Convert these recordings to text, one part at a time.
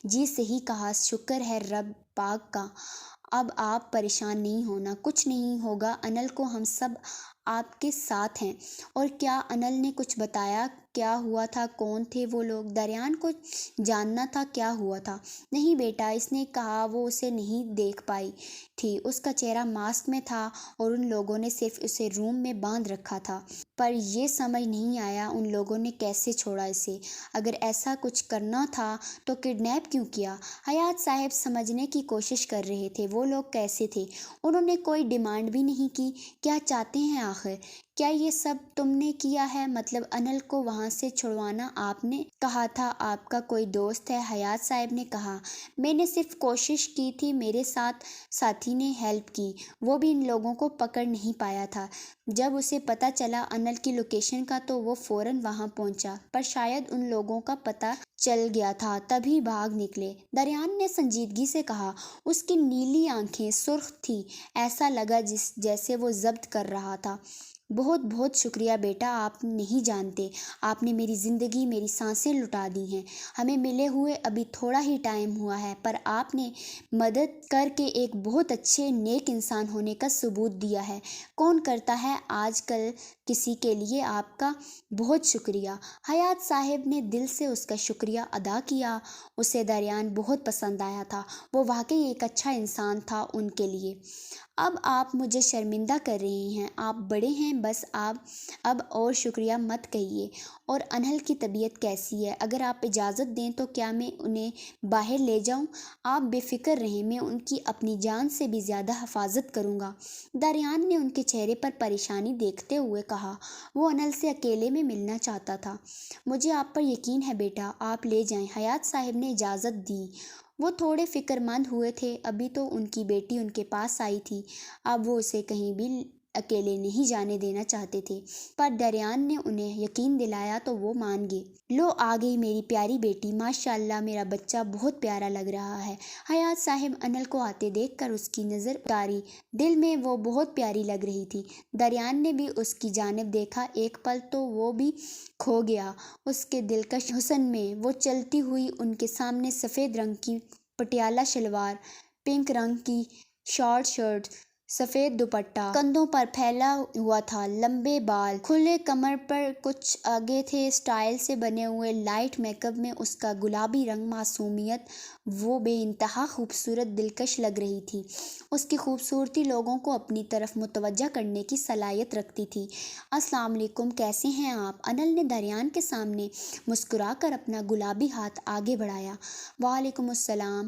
جی صحیح کہا، شکر ہے رب پاک کا۔ اب آپ پریشان نہیں ہونا، کچھ نہیں ہوگا انل کو، ہم سب آپ کے ساتھ ہیں۔ اور کیا انل نے کچھ بتایا کیا ہوا تھا، کون تھے وہ لوگ؟ دریان کو جاننا تھا کیا ہوا تھا۔ نہیں بیٹا، اس نے کہا وہ اسے نہیں دیکھ پائی تھی، اس کا چہرہ ماسک میں تھا اور ان لوگوں نے صرف اسے روم میں باندھ رکھا تھا۔ پر یہ سمجھ نہیں آیا ان لوگوں نے کیسے چھوڑا اسے۔ اگر ایسا کچھ کرنا تھا تو کڈنیپ کیوں کیا؟ حیات صاحب سمجھنے کی کوشش کر رہے تھے وہ لوگ کیسے تھے۔ انہوں نے کوئی ڈیمانڈ بھی نہیں کی۔ کیا چاہتے ہیں آخر؟ کیا یہ سب تم نے کیا ہے؟ مطلب انل کو وہاں سے چھڑوانا آپ نے؟ کہا تھا آپ کا کوئی دوست ہے، حیات صاحب نے کہا۔ میں نے صرف کوشش کی تھی، میرے ساتھ ساتھی نے ہیلپ کی، وہ بھی ان لوگوں کو پکڑ نہیں پایا تھا۔ جب اسے پتہ چلا انل کی لوکیشن کا تو وہ فوراً وہاں پہنچا، پر شاید ان لوگوں کا پتہ چل گیا تھا تبھی بھاگ نکلے۔ دریان نے سنجیدگی سے کہا۔ اس کی نیلی آنکھیں سرخ تھیں، ایسا لگا جیسے وہ ضبط کر رہا تھا۔ بہت بہت شکریہ بیٹا، آپ نہیں جانتے، آپ نے میری زندگی، میری سانسیں لٹا دی ہیں۔ ہمیں ملے ہوئے ابھی تھوڑا ہی ٹائم ہوا ہے، پر آپ نے مدد کر کے ایک بہت اچھے نیک انسان ہونے کا ثبوت دیا ہے۔ کون کرتا ہے آج کل کسی کے لیے؟ آپ کا بہت شکریہ۔ حیات صاحب نے دل سے اس کا شکریہ ادا کیا۔ اسے دریان بہت پسند آیا تھا، وہ واقعی ایک اچھا انسان تھا ان کے لیے۔ اب آپ مجھے شرمندہ کر رہے ہیں، آپ بڑے ہیں، بس آپ اب اور شکریہ مت کہیے۔ اور انل کی طبیعت کیسی ہے؟ اگر آپ اجازت دیں تو کیا میں انہیں باہر لے جاؤں؟ آپ بے فکر رہیں، میں ان کی اپنی جان سے بھی زیادہ حفاظت کروں گا۔ دریان نے ان کے چہرے پر پریشانی دیکھتے ہوئے کہا۔ وہ انل سے اکیلے میں ملنا چاہتا تھا۔ مجھے آپ پر یقین ہے بیٹا، آپ لے جائیں، حیات صاحب نے اجازت دی۔ وہ تھوڑے فکر مند ہوئے تھے، ابھی تو ان کی بیٹی ان کے پاس آئی تھی، اب وہ اسے کہیں بھی اکیلے نہیں جانے دینا چاہتے تھے، پر دریان نے انہیں یقین دلایا تو وہ مان گئے۔ لو آ گئی میری پیاری بیٹی، ماشاء اللہ میرا بچہ بہت پیارا لگ رہا ہے۔ حیات صاحب انل کو آتے دیکھ کر اس کی نظر اتاری، دل میں وہ بہت پیاری لگ رہی تھی۔ دریان نے بھی اس کی جانب دیکھا، ایک پل تو وہ بھی کھو گیا اس کے دلکش حسن میں۔ وہ چلتی ہوئی ان کے سامنے سفید رنگ کی پٹیالہ شلوار، پنک رنگ کی شارٹ شرٹ، سفید دوپٹہ کندھوں پر پھیلا ہوا تھا، لمبے بال کھلے کمر پر کچھ آگے تھے، سٹائل سے بنے ہوئے لائٹ میک اپ میں اس کا گلابی رنگ، معصومیت، وہ بے انتہا خوبصورت دلکش لگ رہی تھی۔ اس کی خوبصورتی لوگوں کو اپنی طرف متوجہ کرنے کی صلاحیت رکھتی تھی۔ السلام علیکم، کیسے ہیں آپ؟ انل نے دریان کے سامنے مسکرا کر اپنا گلابی ہاتھ آگے بڑھایا۔ وعلیکم السلام،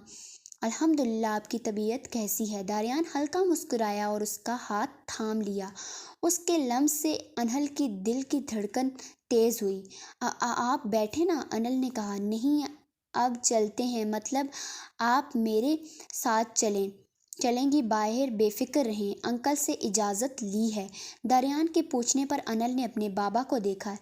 الحمدللہ، آپ کی طبیعت کیسی ہے؟ دریان ہلکا مسکرایا اور اس کا ہاتھ تھام لیا۔ اس کے لمس سے انل کی دل کی دھڑکن تیز ہوئی۔ آپ بیٹھے نا، انل نے کہا۔ نہیں، اب چلتے ہیں، مطلب آپ میرے ساتھ چلیں گی؟ باہر بے فکر رہیں، انکل سے اجازت لی ہے۔ دریان کے پوچھنے پر انل نے اپنے بابا کو دیکھا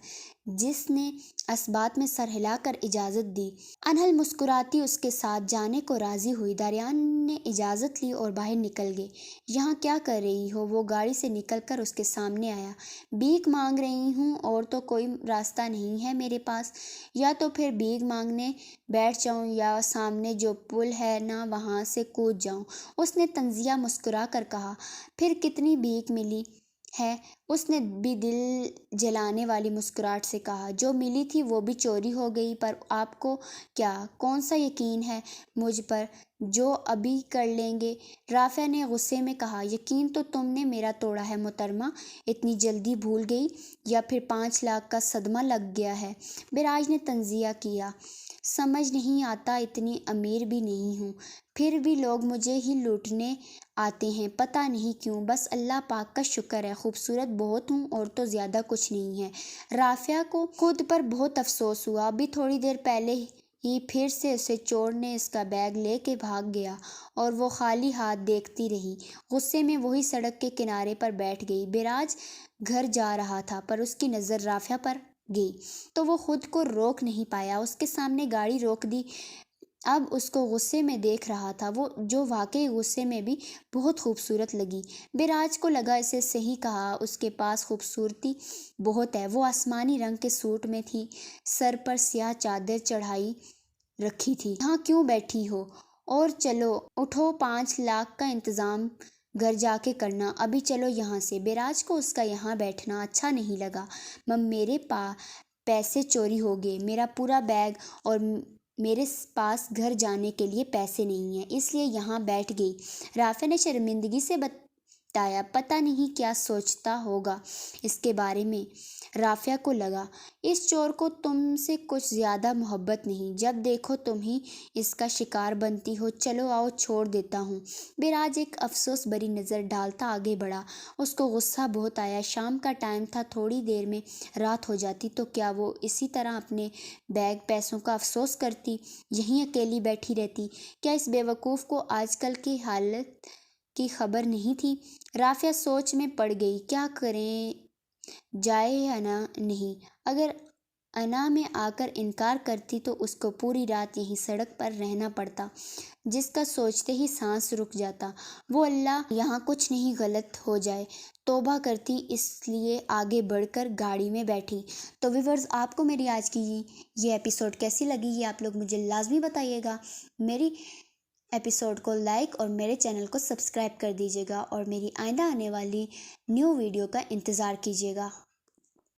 جس نے اسبات میں سر ہلا کر اجازت دی۔ انل مسکراتی اس کے ساتھ جانے کو راضی ہوئی۔ دریان نے اجازت لی اور باہر نکل گئے۔ یہاں کیا کر رہی ہو؟ وہ گاڑی سے نکل کر اس کے سامنے آیا۔ بھیک مانگ رہی ہوں، اور تو کوئی راستہ نہیں ہے میرے پاس، یا تو پھر بھیک مانگنے بیٹھ جاؤں یا سامنے جو پل ہے نا وہاں سے کود جاؤں، اس نے طنزیہ مسکرا کر کہا۔ پھر کتنی بھیک ملی ہے؟ اس نے بھی دل جلانے والی مسکراہٹ سے کہا۔ جو ملی تھی وہ بھی چوری ہو گئی، پر آپ کو کیا کون سا یقین ہے مجھ پر جو ابھی کر لیں گے؟ رافعہ نے غصے میں کہا۔ یقین تو تم نے میرا توڑا ہے محترمہ، اتنی جلدی بھول گئی، یا پھر 5 لاکھ کا صدمہ لگ گیا ہے؟ بیراج نے طنزیہ کیا۔ سمجھ نہیں آتا، اتنی امیر بھی نہیں ہوں، پھر بھی لوگ مجھے ہی لوٹنے آتے ہیں، پتہ نہیں کیوں، بس اللہ پاک کا شکر ہے، خوبصورت بہت ہوں اور تو زیادہ کچھ نہیں ہے۔ رافعہ کو خود پر بہت افسوس ہوا، ابھی تھوڑی دیر پہلے ہی پھر سے اسے چور نے اس کا بیگ لے کے بھاگ گیا اور وہ خالی ہاتھ دیکھتی رہی۔ غصے میں وہی سڑک کے کنارے پر بیٹھ گئی۔ بیراج گھر جا رہا تھا، پر اس کی نظر رافعہ پر گئی تو وہ خود کو روک نہیں پایا، اس کے سامنے گاڑی روک دی۔ اب اس کو غصے میں دیکھ رہا تھا وہ، جو واقعی غصے میں بھی بہت خوبصورت لگی۔ بیراج کو لگا اسے صحیح کہا، اس کے پاس خوبصورتی بہت ہے۔ وہ آسمانی رنگ کے سوٹ میں تھی، سر پر سیاہ چادر چڑھائی رکھی تھی۔ یہاں کیوں بیٹھی ہو؟ اور چلو اٹھو، 5 لاکھ کا انتظام گھر جا کے کرنا، ابھی چلو یہاں سے۔ بیراج کو اس کا یہاں بیٹھنا اچھا نہیں لگا۔ میرے پیسے چوری ہو گئے، میرا پورا بیگ، اور میرے پاس گھر جانے کے لیے پیسے نہیں ہیں، اس لیے یہاں بیٹھ گئی۔ رافعہ نے شرمندگی سے بتایا۔ پتہ نہیں کیا سوچتا ہوگا اس کے بارے میں۔ رافعہ کو لگا اس چور کو تم سے کچھ زیادہ محبت نہیں، جب دیکھو تم ہی اس کا شکار بنتی ہو۔ چلو آؤ، چھوڑ دیتا ہوں۔ بیراج ایک افسوس بھری نظر ڈالتا آگے بڑھا۔ اس کو غصہ بہت آیا۔ شام کا ٹائم تھا، تھوڑی دیر میں رات ہو جاتی تو کیا وہ اسی طرح اپنے بیگ پیسوں کا افسوس کرتی، یہیں اکیلی بیٹھی رہتی؟ کیا اس بے وقوف کو آج کل کی حالت کی خبر نہیں تھی؟ رافعہ سوچ میں پڑ گئی، کیا کریں جائے یا نہیں؟ اگر انا میں آ کر انکار کرتی تو اس کو پوری رات یہیں سڑک پر رہنا پڑتا، جس کا سوچتے ہی سانس رک جاتا۔ وہ اللہ یہاں کچھ نہیں غلط ہو جائے توبہ کرتی، اس لیے آگے بڑھ کر گاڑی میں بیٹھی۔ تو ویورز، آپ کو میری آج کی یہ ایپیسوڈ کیسی لگی یہ آپ لوگ مجھے لازمی بتائیے گا۔ میری ایپیسوڈ کو لائک اور میرے چینل کو سبسکرائب کر دیجیے گا، اور میری آئندہ آنے والی نیو ویڈیو کا انتظار کیجیے گا۔